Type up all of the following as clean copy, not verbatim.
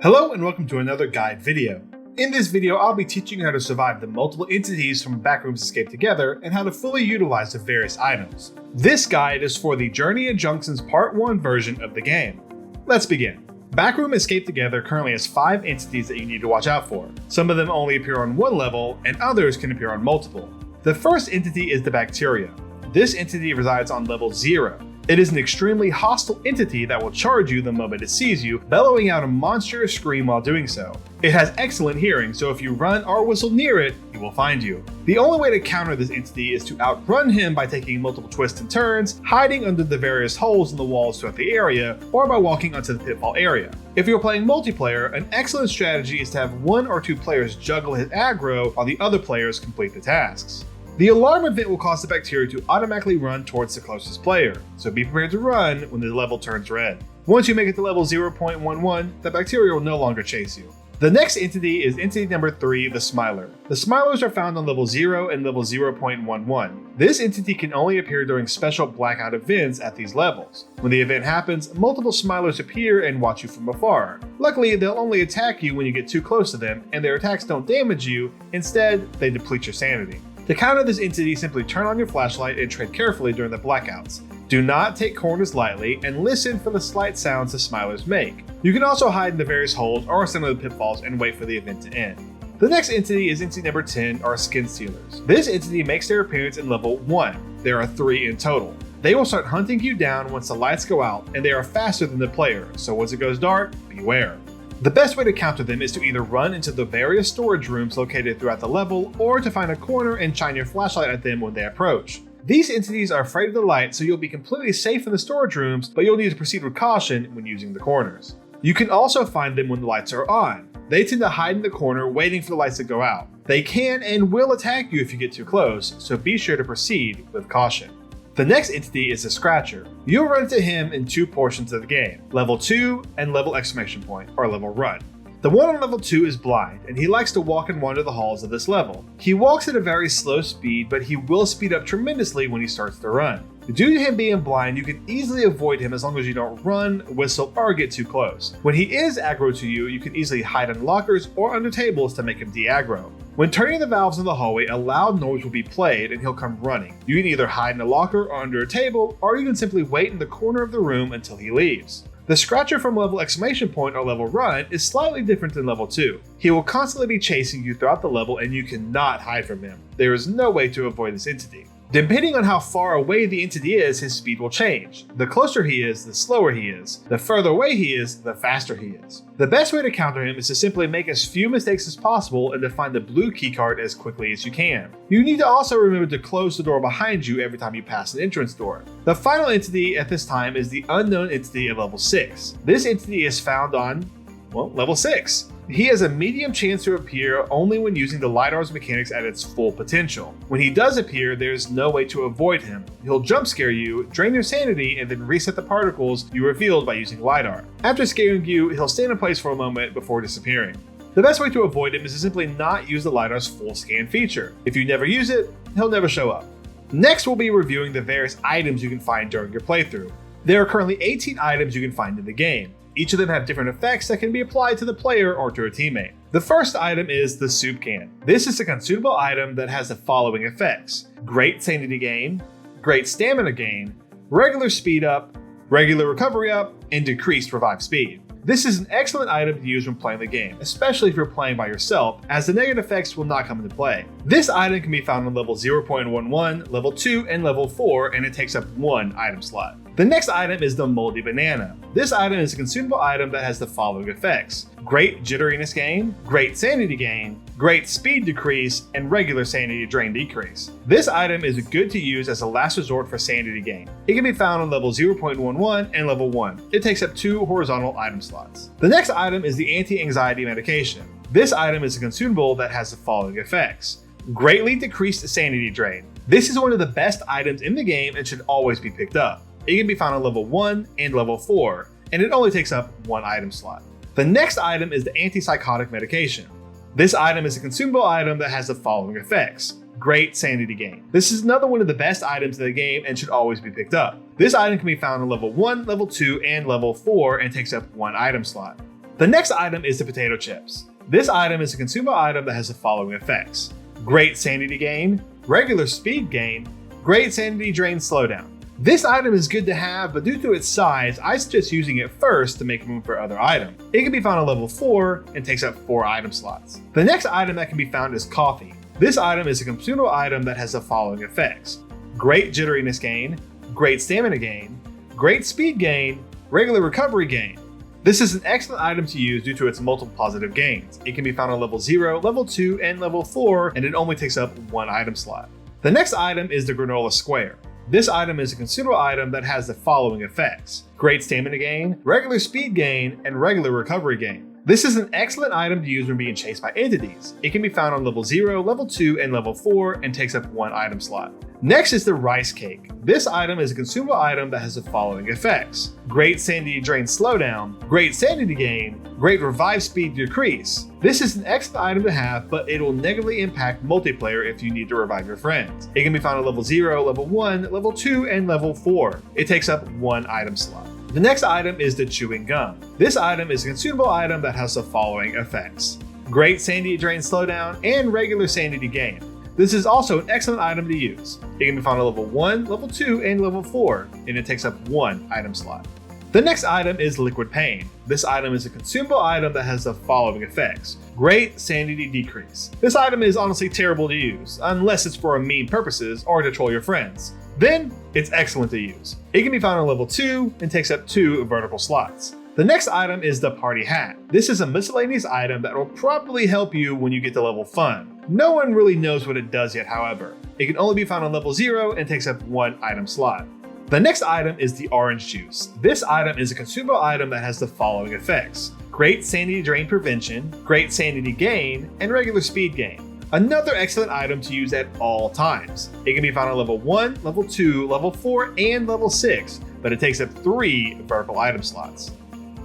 Hello and welcome to another guide video. In this video, I'll be teaching you how to survive the multiple entities from Backrooms Escape Together and how to fully utilize the various items. This guide is for the Journey and Junctions Part 1 version of the game. Let's begin. Backroom Escape Together currently has 5 entities that you need to watch out for. Some of them only appear on one level, and others can appear on multiple. The first entity is the Bacteria. This entity resides on level 0. It is an extremely hostile entity that will charge you the moment it sees you, bellowing out a monstrous scream while doing so. It has excellent hearing, so if you run or whistle near it, he will find you. The only way to counter this entity is to outrun him by taking multiple twists and turns, hiding under the various holes in the walls throughout the area, or by walking onto the pitfall area. If you're playing multiplayer, an excellent strategy is to have 1 or 2 players juggle his aggro while the other players complete the tasks. The alarm event will cause the Bacteria to automatically run towards the closest player, so be prepared to run when the level turns red. Once you make it to level 0.11, the Bacteria will no longer chase you. The next entity is entity number 3, the Smiler. The Smilers are found on level 0 and level 0.11. This entity can only appear during special blackout events at these levels. When the event happens, multiple Smilers appear and watch you from afar. Luckily, they'll only attack you when you get too close to them, and their attacks don't damage you, instead, they deplete your sanity. To counter this entity, simply turn on your flashlight and tread carefully during the blackouts. Do not take corners lightly and listen for the slight sounds the Smilers make. You can also hide in the various holes or some of the pitfalls and wait for the event to end. The next entity is entity number 10, or Skin Stealers. This entity makes their appearance in level 1. There are 3 in total. They will start hunting you down once the lights go out, and they are faster than the player, so once it goes dark, beware. The best way to counter them is to either run into the various storage rooms located throughout the level, or to find a corner and shine your flashlight at them when they approach. These entities are afraid of the light, so you'll be completely safe in the storage rooms, but you'll need to proceed with caution when using the corners. You can also find them when the lights are on. They tend to hide in the corner waiting for the lights to go out. They can and will attack you if you get too close, so be sure to proceed with caution. The next entity is the Scratcher. You'll run into him in 2 portions of the game, level 2 and level exclamation point, or level run. The one on level 2 is blind, and he likes to walk and wander the halls of this level. He walks at a very slow speed, but he will speed up tremendously when he starts to run. Due to him being blind, you can easily avoid him as long as you don't run, whistle, or get too close. When he is aggro to you, you can easily hide in lockers or under tables to make him de-aggro. When turning the valves in the hallway, a loud noise will be played and he'll come running. You can either hide in a locker or under a table, or you can simply wait in the corner of the room until he leaves. The Scratcher from level exclamation point or level run is slightly different than level 2. He will constantly be chasing you throughout the level and you cannot hide from him. There is no way to avoid this entity. Depending on how far away the entity is, his speed will change. The closer he is, the slower he is. The further away he is, the faster he is. The best way to counter him is to simply make as few mistakes as possible and to find the blue keycard as quickly as you can. You need to also remember to close the door behind you every time you pass an entrance door. The final entity at this time is the unknown entity of level 6. This entity is found on, level 6. He has a medium chance to appear only when using the LiDAR's mechanics at its full potential. When he does appear, there's no way to avoid him. He'll jump scare you, drain your sanity, and then reset the particles you revealed by using LiDAR. After scaring you, he'll stand in place for a moment before disappearing. The best way to avoid him is to simply not use the LiDAR's full scan feature. If you never use it, he'll never show up. Next, we'll be reviewing the various items you can find during your playthrough. There are currently 18 items you can find in the game. Each of them have different effects that can be applied to the player or to a teammate. The first item is the Soup Can. This is a consumable item that has the following effects: great sanity gain, great stamina gain, regular speed up, regular recovery up, and decreased revive speed. This is an excellent item to use when playing the game, especially if you're playing by yourself, as the negative effects will not come into play. This item can be found on level 0.11, level 2, and level 4, and it takes up 1 item slot. The next item is the Moldy Banana. This item is a consumable item that has the following effects: great jitteriness gain, great sanity gain, great speed decrease, and regular sanity drain decrease. This item is good to use as a last resort for sanity gain. It can be found on level 0.11 and level 1. It takes up 2 horizontal item slots. The next item is the anti-anxiety medication. This item is a consumable that has the following effects: greatly decreased sanity drain. This is one of the best items in the game and should always be picked up. It can be found on level 1 and level 4, and it only takes up 1 item slot. The next item is the antipsychotic medication. This item is a consumable item that has the following effects: great sanity gain. This is another one of the best items in the game and should always be picked up. This item can be found on level 1, level 2, and level 4 and takes up 1 item slot. The next item is the potato chips. This item is a consumable item that has the following effects: great sanity gain, regular speed gain, great sanity drain slowdown. This item is good to have, but due to its size, I suggest using it first to make room for other items. It can be found on level 4 and takes up 4 item slots. The next item that can be found is coffee. This item is a consumable item that has the following effects: great jitteriness gain, great stamina gain, great speed gain, regular recovery gain. This is an excellent item to use due to its multiple positive gains. It can be found on level 0, level 2, and level 4, and it only takes up 1 item slot. The next item is the granola square. This item is a consumable item that has the following effects: great stamina gain, regular speed gain, and regular recovery gain. This is an excellent item to use when being chased by entities. It can be found on level 0, level 2, and level 4, and takes up 1 item slot. Next is the rice cake. This item is a consumable item that has the following effects: great sanity drain slowdown, great sanity gain, great revive speed decrease. This is an excellent item to have, but it will negatively impact multiplayer if you need to revive your friends. It can be found on level 0, level 1, level 2, and level 4. It takes up 1 item slot. The next item is the chewing gum. This item is a consumable item that has the following effects: great sanity drain slowdown and regular sanity gain. This is also an excellent item to use. It can be found on level 1, level 2, and level 4, and it takes up 1 item slot. The next item is liquid pain. This item is a consumable item that has the following effects: great sanity decrease. This item is honestly terrible to use, unless it's for mean purposes or to troll your friends. Then, it's excellent to use. It can be found on level 2 and takes up 2 vertical slots. The next item is the party hat. This is a miscellaneous item that will probably help you when you get to level fun. No one really knows what it does yet, however. It can only be found on level 0 and takes up 1 item slot. The next item is the orange juice. This item is a consumable item that has the following effects: great sanity drain prevention, great sanity gain, and regular speed gain. Another excellent item to use at all times. It can be found on level 1, level 2, level 4, and level 6, but it takes up 3 vertical item slots.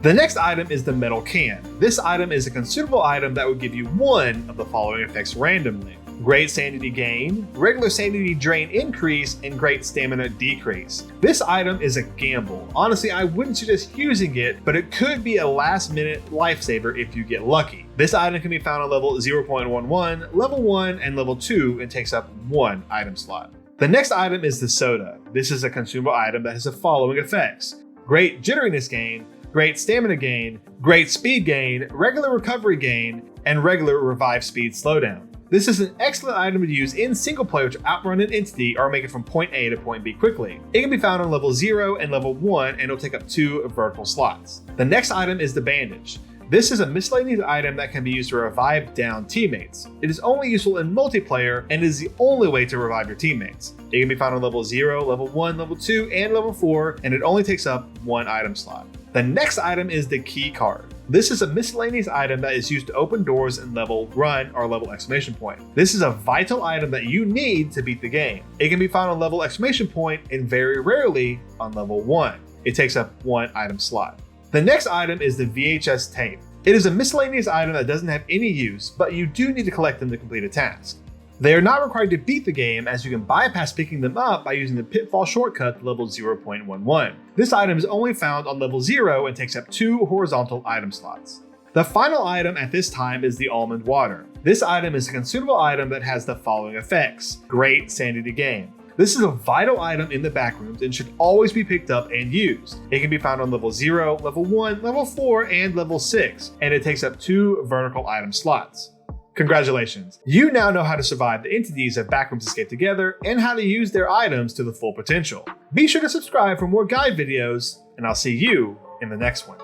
The next item is the metal can. This item is a consumable item that will give you one of the following effects randomly: great sanity gain, regular sanity drain increase, and great stamina decrease. This item is a gamble. Honestly, I wouldn't suggest using it, but it could be a last minute lifesaver if you get lucky. This item can be found on level 0.11, level 1, and level 2, and takes up 1 item slot. The next item is the soda. This is a consumable item that has the following effects: great jitteriness gain, great stamina gain, great speed gain, regular recovery gain, and regular revive speed slowdown. This is an excellent item to use in single player to outrun an entity or make it from point A to point B quickly. It can be found on level 0 and level 1, and it'll take up 2 vertical slots. The next item is the bandage. This is a miscellaneous item that can be used to revive down teammates. It is only useful in multiplayer and is the only way to revive your teammates. It can be found on level 0, level 1, level 2, and level 4, and it only takes up 1 item slot. The next item is the key card. This is a miscellaneous item that is used to open doors in level run or level exclamation point. This is a vital item that you need to beat the game. It can be found on level exclamation point and very rarely on level 1. It takes up 1 item slot. The next item is the VHS tape. It is a miscellaneous item that doesn't have any use, but you do need to collect them to complete a task. They are not required to beat the game, as you can bypass picking them up by using the pitfall shortcut to level 0.11. This item is only found on level 0 and takes up 2 horizontal item slots. The final item at this time is the almond water. This item is a consumable item that has the following effects: great sanity gain. This is a vital item in the Backrooms and should always be picked up and used. It can be found on level 0, level 1, level 4, and level 6, and it takes up 2 vertical item slots. Congratulations! You now know how to survive the entities that Backrooms escape together and how to use their items to the full potential. Be sure to subscribe for more guide videos, and I'll see you in the next one.